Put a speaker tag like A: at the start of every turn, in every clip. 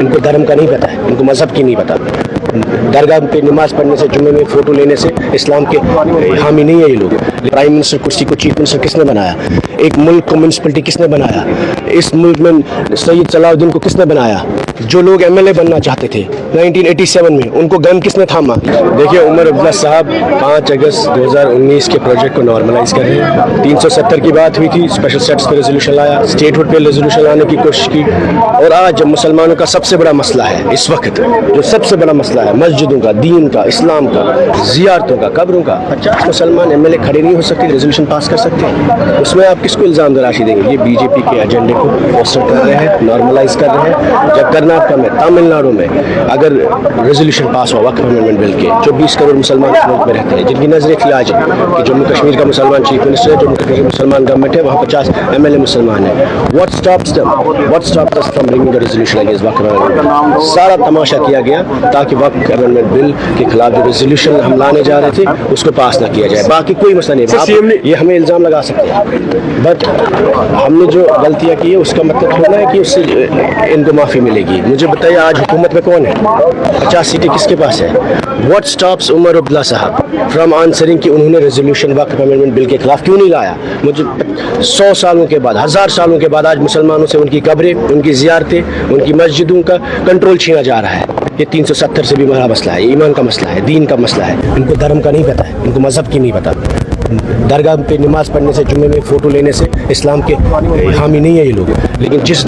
A: ان کو دھرم کا نہیں پتہ ہے، ان کو مذہب کی نہیں پتہ. درگاہ پہ نماز پڑھنے سے، جمعے میں فوٹو لینے سے اسلام کے حامی نہیں ہے یہ لوگ. پرائم منسٹر کرسی کو چیف منسٹر کس نے بنایا؟ ایک ملک کو میونسپلٹی کس نے بنایا؟ اس ملک میں سید صلاح الدین کو کس نے بنایا؟ جو لوگ ایم ایل اے بننا چاہتے تھے 1987 میں، ان کو گن کس نے تھاما؟ دیکھیے عمر عبداللہ صاحب 5 اگست 2019 کے پروجیکٹ کو نارملائز کر رہے ہیں. 370 کی بات ہوئی تھی، اسپیشل سیٹس پہ ریزولوشن لایا، اسٹیٹ ہوڈ پہ ریزولوشن لانے کی کوشش کی. اور آج جب مسلمانوں کا سب سے بڑا مسئلہ ہے اس وقت، جو سب سے بڑا مسئلہ ہے مسجدوں کا، دین کا، اسلام کا، زیارتوں کا، قبروں کا، 50 مسلمان ایم ایل اے کھڑے نہیں ہو سکتے، ریزولوشن پاس کر سکتے ہیں. اس میں آپ کس کو الزام دراشی دیں گے؟ یہ بی جے پی کے ایجنڈے کو فوسٹر کر رہے ہیں، نارملائز کر رہے ہیں. جب کرناٹک میں، تامل ناڈو میں اگر ریزولوشن پاس ہوا وقف امینڈمنٹ بل کے، 24 کروڑ مسلمان اس ملک میں رہتے ہیں، جن کی نظریں تھی آج کہ جموں کشمیر کا مسلمان چیف منسٹر ہے، جموں کشمیر مسلمان گورنمنٹ ہے، وہاں 50 ایم ایل اے مسلمان ہیں. What stops us from bringing the resolution against وقف امینڈمنٹ؟ سارا تماشا کیا گیا تاکہ وقف امینڈمنٹ بل کے خلاف جو ریزولوشن ہم لانے جا رہے تھے اس کو پاس نہ کیا جائے. باقی کوئی مسئلہ نہیں. یہ ہمیں الزام لگا سکتے ہیں، بٹ ہم نے جو غلطیاں کی ہے اس کا مطلب تھوڑا ہے کہ اس سے ان کو معافی ملے گی. مجھے بتائیے آج حکومت میں کون ہے؟ 50 سیٹیں کس کے پاس ہے؟ واٹ اسٹاپس عمر عبداللہ صاحب فرام آنسرنگ کہ انہوں نے ریزولوشن وقف امینڈمنٹ بل کے خلاف کیوں نہیں لایا؟ مجھے 100 سالوں کے بعد، 1000 سالوں کے بعد آج مسلمانوں سے ان کی قبریں، ان کی زیارتیں، ان کی مسجدوں کا کنٹرول چھینا جا رہا ہے. یہ 370 سے بھی بڑا مسئلہ ہے، ایمان کا مسئلہ ہے، دین کا مسئلہ ہے. ان کو دھرم کا نہیں پتہ ہے، ان کو مذہب کی نہیں پتہ. درگاہ پہ نماز پڑھنے سے، جمعے میں فوٹو لینے سے اسلام کے حامی نہیں ہے یہ لوگ. لیکن جس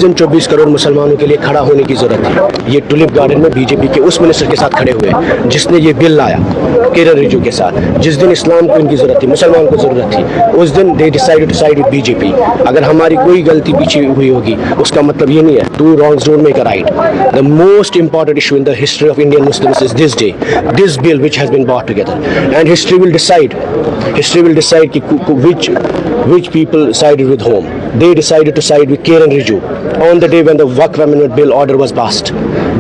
A: دن 24 کروڑ مسلمانوں کے لیے کھڑا ہونے کی ضرورت تھی، یہ ٹولپ گارڈن میں بی جے پی کے اس منسٹر کے ساتھ کھڑے ہوئے جس نے یہ بل لایا کیرن رجو کے ساتھ. جس دن اسلام کو ان کی ضرورت تھی، مسلمان کو ضرورت تھی، اس دن they decide to side with BJP. اگر ہماری کوئی غلطی پیچھے ہوئی ہوگی اس کا مطلب یہ نہیں ہے two wrongs don't make a right. The most important issue in the history of Indian Muslims is this day, this bill which has been brought together, and history will decide which people sided with whom. They decided to side with Kiran Rijiju on the day when the Waqf Amendment Bill order was passed.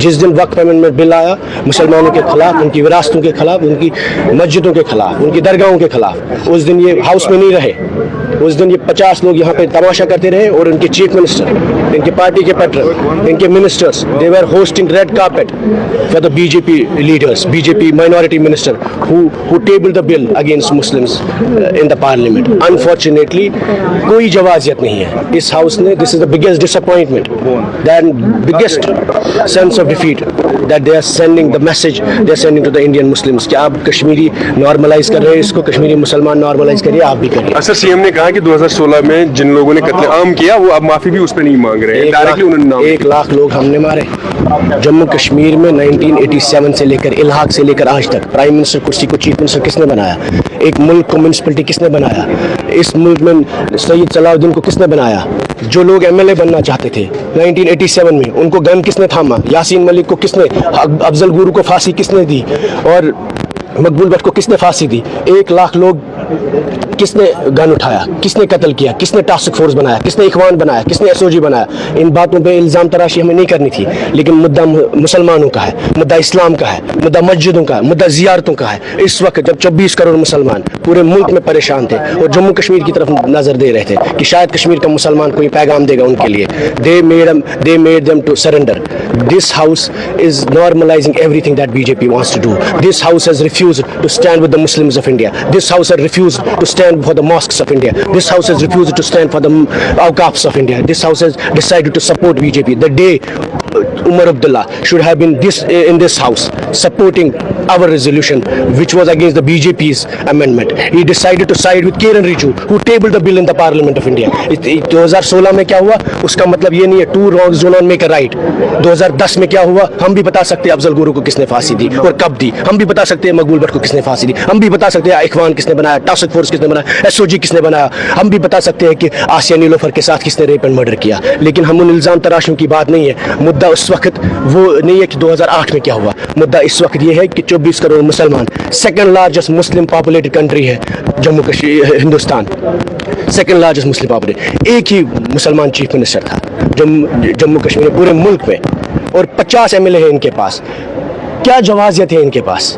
A: جس دن وقف amendment بل آیا، مسلمانوں کے خلاف، ان کی وراثتوں کے خلاف، ان کی مسجدوں کے خلاف، ان کی درگاہوں کے خلاف، اس دن یہ ہاؤس میں نہیں رہے. اس دن یہ 50 لوگ یہاں پہ تماشا کرتے رہے اور ان کے چیف منسٹر، ان کے پارٹی کے پیٹرن، ان کے ministers, they were hosting red carpet for the BJP leaders, BJP minority minister who tabled the bill against Muslims in the parliament. Unfortunately کوئی جوازیت نہیں ہے اس ہاؤس نے. This is the biggest disappointment, that biggest sense of defeat that they are sending the message they are sending to the Indian Muslims کہ آپ Kashmiri normalise کر رہے ہیں، اس کو کشمیری مسلمان نارملائز کریے، آپ بھی کریے.
B: اصل سی ایم نے کہا کہ 2016 میں جن لوگوں نے قتل عام کیا وہ اب معافی بھی اس پہ نہیں مانگ رہے ہیں. ڈائریکٹلی انہوں نے
A: 1 لاکھ لوگ ہم نے مارے جموں کشمیر میں 1987 سے لے کر الحاق سے لے کر آج تک. پرائم منسٹر کرسی کو چیف منسٹر کس نے بنایا؟ ایک ملک کو میونسپلٹی کس نے بنایا؟ اس ملک میں سید صلاح الدین کو کس نے بنایا؟ جو لوگ ایم ایل اے بننا چاہتے تھے 1987 میں، ان کو گن کس نے تھاما؟ یاسین ملک کو کس نے، افضل گورو کو پھانسی کس نے دی، اور مقبول بٹ کو کس نے پھانسی دی؟ 1 لاکھ لوگ کس نے گن اٹھایا؟ کس نے قتل کیا؟ کس نے ٹاسک فورس بنایا؟ کس نے اخوان بنایا؟ کس نے ایس او جی بنایا؟ ان باتوں پہ الزام تراشی ہمیں نہیں کرنی تھی، لیکن مدعا مسلمانوں کا ہے، مدعا اسلام کا ہے، مدعا مسجدوں کا ہے، مدعا زیارتوں کا ہے. اس وقت جب 24 کروڑ مسلمان پورے ملک میں پریشان تھے اور جموں کشمیر کی طرف نظر دے رہے تھے کہ شاید کشمیر کا مسلمان کوئی پیغام دے گا ان کے لیے، they made them to surrender. This house is normalizing everything that BJP wants to do. This house has refused to stand with the Muslims of India. This house has refused to stand for the mosques of India. This house has refused to stand for the awqafs of India. This house has decided to support BJP. The day Umar Abdullah should have been in this house supporting our resolution which was against the BJP's amendment. He decided to side with Kiran Rijiju who tabled the bill in the Parliament of India. 2016 میں کیا ہوا اس کا مطلب یہ نہیں ہے two wrongs do not make a right. 2010 میں کیا ہوا ہم بھی بتا سکتے ہیں افضل گورو کو کس نے پھانسی دی اور کب دی. ہم بھی بتا سکتے ہیں مقبول بٹ کو کس نے پھانسی دی. ہم بھی بتا سکتے ہیں اخوان کس نے بنایا، ٹاسک فورس کس نے بنایا، ایس او جی کس نے بنایا. ہم بھی بتا سکتے ہیں کہ آسیہ نیلوفر کے ساتھ کس نے ریپ اینڈ مرڈر کیا. لیکن ہم ان الزام تراشوں کی بات نہیں ہے. مدعا اس وقت وہ نہیں ہے کہ 2008 میں کیا ہوا. مدعا اس وقت یہ ہے کہ 24 کروڑ مسلمان، سیکنڈ لارجسٹ مسلم پاپولیٹڈ کنٹری ہے جموں کشمیر، ہندوستان سیکنڈ لارجسٹ مسلم پاپولیٹڈ. ایک ہی مسلمان چیف منسٹر تھا جموں کشمیر پورے ملک میں، اور 50 ایم ایل اے ہیں ان کے پاس. کیا جوازیت ہے ان کے پاس؟